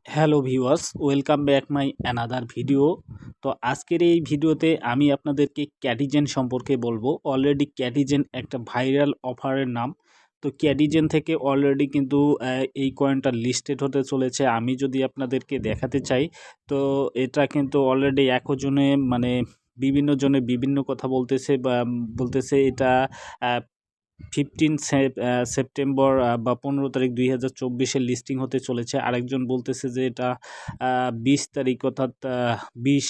Hello viewers, welcome back my another video. তো আজকের এই ভিডিওতে আমি আপনাদেরকে ক্যাটিজেন সম্পর্কে বলবো। অলরেডি ক্যাটিজেন একটা ভাইরাল অফারের নাম। তো ক্যাটিজেন থেকে অলরেডি কিন্তু এই কয়েনটা লিস্টেড হতে চলেছে। আমি যদি আপনাদেরকে দেখাতে চাই, তো এটা কিন্তু অলরেডি একজনে মানে বিভিন্ন জনে বিভিন্ন কথা বলতেছে বা বলতেছে এটা 15 সেপ্টেম্বর বা 15 তারিখ 2024 লিস্টিং হতে চলেছে। আরেকজন বলতেছে যে এটা 20 তারিখ অর্থাৎ 20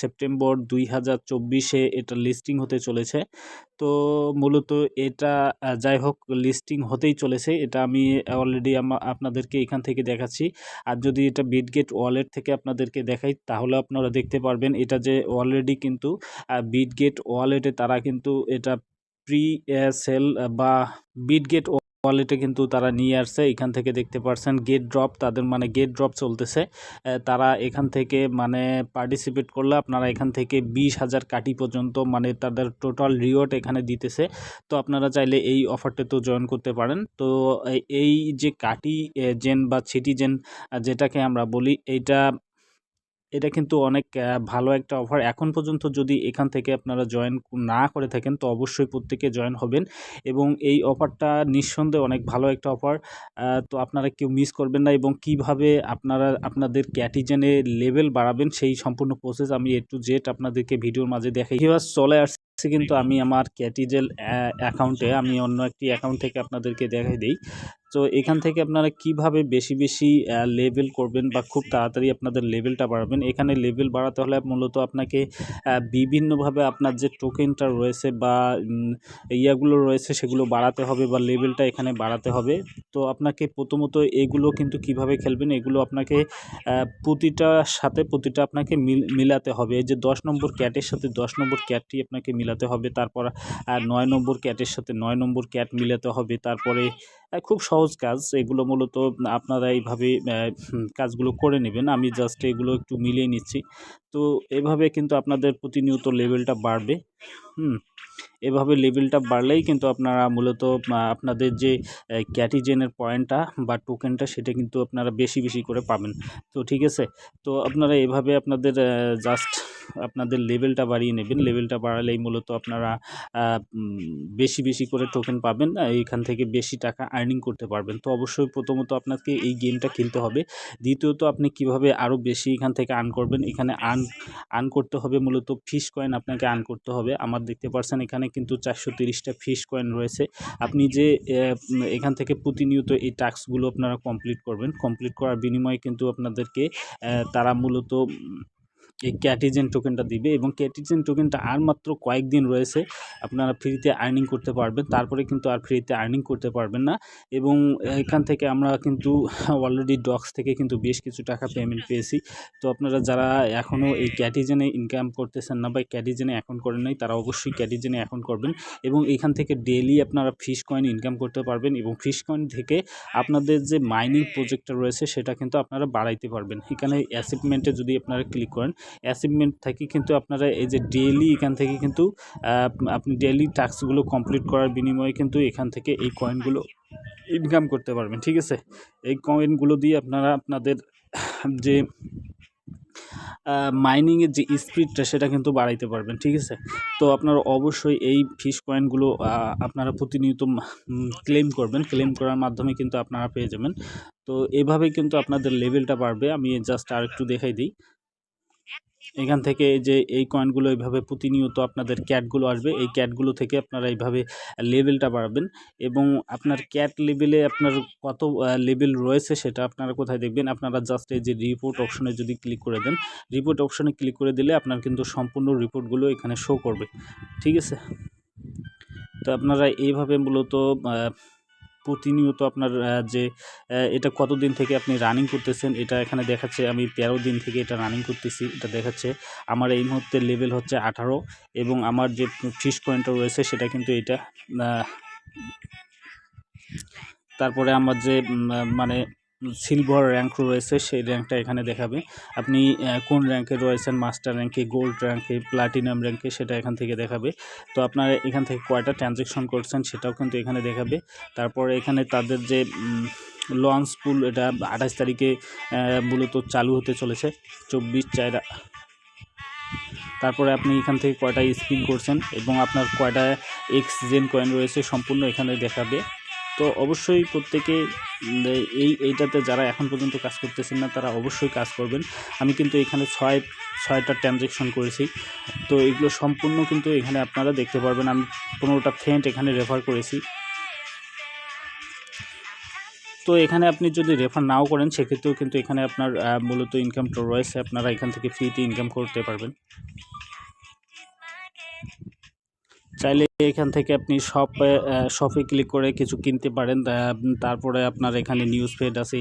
সেপ্টেম্বর 2024 এটা লিস্টিং হতে চলেছে। তো মূলত এটা যাই হোক লিস্টিং হতেই চলেছে, এটা আমি অলরেডি আপনাদেরকে এখান থেকে দেখাচ্ছি। আর যদি এটা বিটগেট ওয়ালেট থেকে আপনাদেরকে দেখাই তাহলে আপনারা দেখতে পারবেন এটা যে অলরেডি কিন্তু বিটগেট ওয়ালেটে তারা কিন্তু এটা প্রি সেল বা বিটগেট ওয়ালেটে কিন্তু তারা নিয়ে আসছে। এখান থেকে দেখতে পাচ্ছেন গেট ড্রপ, তাদের মানে গেট ড্রপ চলতেছে। তারা এখান থেকে মানে পার্টিসিপেট করলে আপনারা এখান থেকে 20,000 কাটি পর্যন্ত মানে তাদের টোটাল রিওয়ার্ড এখানে দিতেছে। তো আপনারা চাইলে এই অফারটা তো জয়েন করতে পারেন। তো এই যে কাটি জেন বা সিটিজেন যেটাকে আমরা বলি, এটা কিন্তু অনেক ভালো একটা অফার। এখন পর্যন্ত যদি এখান থেকে আপনারা জয়েন না করে থাকেন তো অবশ্যই প্রত্যেকে জয়েন হবেন, এবং এই অফারটা নিঃসন্দেহে অনেক ভালো একটা অফার। তো আপনারা কেউ মিস করবেন না। এবং কিভাবে আপনারা আপনাদের ক্যাটিজেনে লেভেল বাড়াবেন সেই সম্পূর্ণ প্রসেস আমি A to Z আপনাদেরকে ভিডিওর মাঝে দেখাই। চলে আসছে কিন্তু আমি আমার ক্যাটিজেল অ্যাকাউন্টে, আমি অন্য একটি অ্যাকাউন্ট থেকে আপনাদেরকে দেখাই দিই। তো এখান থেকে আপনারা কিভাবে বেশি বেশি লেভেল করবেন বা খুব তাড়াতাড়ি আপনাদের লেভেলটা বাড়াবেন। এখানে লেভেল বাড়াতে হলে মূলত আপনাকে বিভিন্নভাবে আপনার যে টোকেনটা রয়েছে বা ইয়াগুলো রয়েছে সেগুলো বাড়াতে হবে বা লেভেলটা এখানে বাড়াতে হবে। তো আপনাকে প্রথমত এগুলো কিন্তু কিভাবে খেলবেন, এগুলো আপনাকে প্রতিটা আপনাকে মিলাতে হবে। এই যে 10 নম্বর ক্যাটের সাথে 10 নম্বর ক্যাটটি আপনাকে মিলাতে হবে। তারপর 9 নম্বর ক্যাটের সাথে 9 নম্বর ক্যাট মিলাতে হবে। তারপরে খুব সহজ কাজ এগুলো, মূলত আপনারা এইভাবে কাজগুলো করে নেবেন। আমি জাস্ট এগুলো একটু মিলিয়ে নিচ্ছি। তো এভাবে কিন্তু আপনাদের প্রতিনিয়ত লেভেলটা বাড়বে। এভাবে লেভেলটা বাড়লেই কিন্তু আপনারা মূলত আপনাদের যে ক্যাটিজেনের পয়েন্টটা বা টোকেনটা সেটা কিন্তু আপনারা বেশি বেশি করে পাবেন। তো ঠিক আছে, তো আপনারা এভাবে আপনাদের জাস্ট আপনাদের লেভেলটা বাড়িয়ে নেবেন। লেভেলটা বাড়ালেই মূলত আপনারা বেশি বেশি করে টোকেন পাবেন, এইখান থেকে বেশি টাকা আর্নিং করতে পারবেন। তো অবশ্যই প্রথমত আপনাকে এই গেমটা খেলতে হবে। দ্বিতীয়ত আপনি কিভাবে আরও বেশি এখান থেকে আর্ন করবেন, এখানে আর্ন করতে হবে মূলত ফিশ কয়েন আপনাকে আর্ন করতে হবে। আমার দেখতে পাচ্ছেন এখানে কিন্তু 430টা ফিশ কয়েন রয়েছে। আপনি যে এখান থেকে প্রতিনিয়ত এই টাস্কগুলো আপনারা কমপ্লিট করবেন, কমপ্লিট করার বিনিময়ে কিন্তু আপনাদেরকে তারা মূলত এই ক্যাটিজেন টোকেনটা দিবে। এবং ক্যাটিজেন টোকেনটা আর মাত্র কয়েকদিন রয়েছে, আপনারা ফ্রিতে আর্নিং করতে পারবেন। তারপরে কিন্তু আর ফ্রিতে আর্নিং করতে পারবেন না। এবং এখান থেকে আমরা কিন্তু অলরেডি ডক্স থেকে কিন্তু বেশ কিছু টাকা পেমেন্ট পেয়েছি। তো আপনারা যারা এখনও এই ক্যাটিজেনে ইনকাম করতেছেন না বা ক্যাটিজেনে অ্যাকাউন্ট করেন নাই, তারা অবশ্যই ক্যাটিজেনে অ্যাকাউন্ট করবেন। এবং এখান থেকে ডেইলি আপনারা ফিশ কয়েন ইনকাম করতে পারবেন। এবং ফিশ কয়েন থেকে আপনাদের যে মাইনিং প্রজেক্টটা রয়েছে সেটা কিন্তু আপনারা বাড়াইতে পারবেন। এখানে অ্যাচিভমেন্টে যদি আপনারা ক্লিক করেন, অ্যাচিভমেন্ট থেকে কিন্তু আপনারা এই যে ডেইলি এখান থেকে কিন্তু আপনি ডেইলি টাস্কগুলো কমপ্লিট করার বিনিময়ে কিন্তু এখান থেকে এই কয়েনগুলো ইনকাম করতে পারবেন। ঠিক আছে, এই কয়েনগুলো দিয়ে আপনারা আপনাদের যে মাইনিংয়ের যে স্পিডটা সেটা কিন্তু বাড়াইতে পারবেন। ঠিক আছে, তো আপনারা অবশ্যই এই ফিশ কয়েনগুলো আপনারা প্রতিনিয়ত ক্লেম করবেন। ক্লেম করার মাধ্যমে কিন্তু আপনারা পেয়ে যাবেন। তো এভাবেই কিন্তু আপনাদের লেভেলটা বাড়বে। আমি জাস্ট আর একটু দেখাই দিই। এখান থেকে যে এই কয়েনগুলো এইভাবে প্রতিনিয়ত আপনাদের ক্যাটগুলো আসবে, এই ক্যাটগুলো থেকে আপনারা এইভাবে লেভেলটা বাড়াবেন। এবং আপনার ক্যাট লেভেলে আপনার কত লেভেল রয়েছে সেটা আপনারা কোথায় দেখবেন, আপনারা জাস্ট এই যে রিপোর্ট অপশনে যদি ক্লিক করে দেন, রিপোর্ট অপশনে ক্লিক করে দিলে আপনার কিন্তু সম্পূর্ণ রিপোর্টগুলো এখানে শো করবে। ঠিক আছে, তো আপনারা এইভাবে মূলত প্রতিনিয়ত আপনার যে এটা কতদিন থেকে আপনি রানিং করতেছেন এটা এখানে দেখাচ্ছে। আমি 13 দিন থেকে এটা রানিং করতেছি, এটা দেখাচ্ছে। আমার এই মুহূর্তে লেভেল হচ্ছে 18, এবং আমার যে ফিশ পয়েন্টটা রয়েছে সেটা কিন্তু এটা। তারপরে আমার যে মানে সিলভার র্যাঙ্ক রয়েছে সেই র্যাঙ্কটা এখানে দেখাবে। আপনি কোন র্যাঙ্কে রয়েছেন, মাস্টার র্যাঙ্কে, গোল্ড র্যাঙ্কে, প্লাটিনাম র্যাঙ্কে, সেটা এখান থেকে দেখাবে। তো আপনারা এখান থেকে কয়টা ট্রানজ্যাকশন করছেন সেটাও কিন্তু এখানে দেখাবে। তারপরে এখানে তাদের যে লঞ্চ পুল এটা 28 তারিখে মূলত চালু হতে চলেছে 24/4। তারপরে আপনি এখান থেকে কয়টা স্পিন করছেন এবং আপনার কয়টা এক্সচেঞ্জ কয়েন রয়েছে সম্পূর্ণ এখানে দেখাবে। তো অবশ্যই প্রত্যেকে এইটাতে যারা এখন পর্যন্ত কাজ করতেছেন না তারা অবশ্যই কাজ করবেন। আমি কিন্তু এখানে ছয়টা ট্রানজ্যাকশন করেছি, তো এগুলো সম্পূর্ণ কিন্তু এখানে আপনারা দেখতে পারবেন। আমি 15টা ফ্রেন্ড এখানে রেফার করেছি। তো এখানে আপনি যদি রেফার নাও করেন সেক্ষেত্রেও কিন্তু এখানে আপনার মূলত ইনকামটা রয়েছে, আপনারা এখান থেকে ফ্রিতে ইনকাম করতে পারবেন। চাইলে এখান থেকে আপনি শপে ক্লিক করে কিছু কিনতে পারেন। তারপরে আপনার এখানে নিউজ ফিড আছে,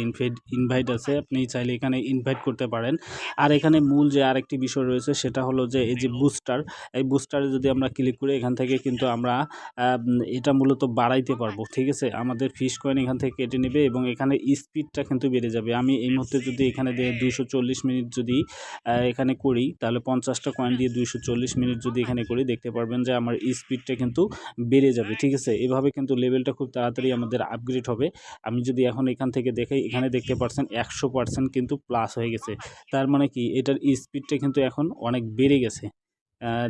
ইনভাইট আছে, আপনি চাইলে এখানে ইনভাইট করতে পারেন। আর এখানে মূল যে আরেকটি বিষয় রয়েছে সেটা হলো যে এই যে বুস্টার, এই বুস্টারে যদি আমরা ক্লিক করি এখান থেকে কিন্তু আমরা এটা মূলত বাড়াইতে পারবো। ঠিক আছে, আমাদের ফিশ কয়েন এখান থেকে কেটে নেবে এবং এখানে স্পিডটা কিন্তু বেড়ে যাবে। আমি এই মুহূর্তে যদি এখানে 240 মিনিট যদি এখানে করি তাহলে 50টা কয়েন দিয়ে 240 মিনিট যদি এখানে করি দেখতে পারবেন যে আমার স্পিডটা কিন্তু বেড়ে যাবে। ঠিক আছে, এভাবে কিন্তু লেভেলটা খুব তাড়াতাড়ি আমাদের আপগ্রেড হবে। আমি যদি এখন এখান থেকে দেখাই এখানে দেখতে পাচ্ছেন 100% কিন্তু প্লাস হয়ে গেছে। তার মানে কি এটার স্পিডটা কিন্তু এখন অনেক বেড়ে গেছে।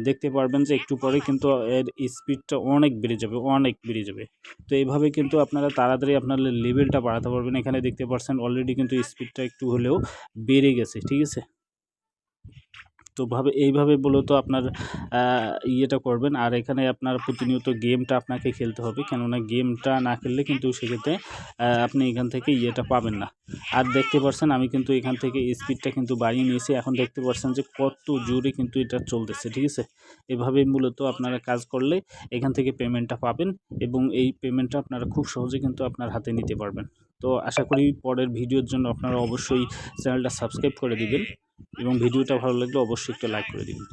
দেখতে পারবেন যে একটু পরে কিন্তু এর স্পিডটা অনেক বেড়ে যাবে। তো এইভাবে কিন্তু আপনারা তাড়াতাড়ি আপনার লেভেলটা বাড়াতে পারবেন। এখানে দেখতে পাচ্ছেন অলরেডি কিন্তু স্পিডটা একটু হলেও বেড়ে গেছে। ঠিক আছে, তো এইভাবে মূলত আপনার ইয়েটা করবেন। আর এখানে আপনার প্রতিনিয়ত গেমটা আপনাকে খেলতে হবে, কেননা গেমটা না খেললে কিন্তু সেক্ষেত্রে আপনি এখান থেকে ইয়েটা পাবেন না। আর দেখতে পাচ্ছেন আমি কিন্তু এখান থেকে স্পিডটা কিন্তু বাড়িয়ে নিয়েছি। এখন দেখতে পাচ্ছেন যে কত জোরে কিন্তু এটা চলতেছে। ঠিক আছে, এভাবে মূলত আপনারা কাজ করলে এখান থেকে পেমেন্টটা পাবেন এবং এই পেমেন্টটা আপনারা খুব সহজে কিন্তু আপনার হাতে নিতে পারবেন। তো আশা করি পরের ভিডিওর জন্য আপনারা অবশ্যই চ্যানেলটা সাবস্ক্রাইব করে দিবেন এবং ভিডিওটা ভালো লাগলে অবশ্যই একটা লাইক করে দিবেন।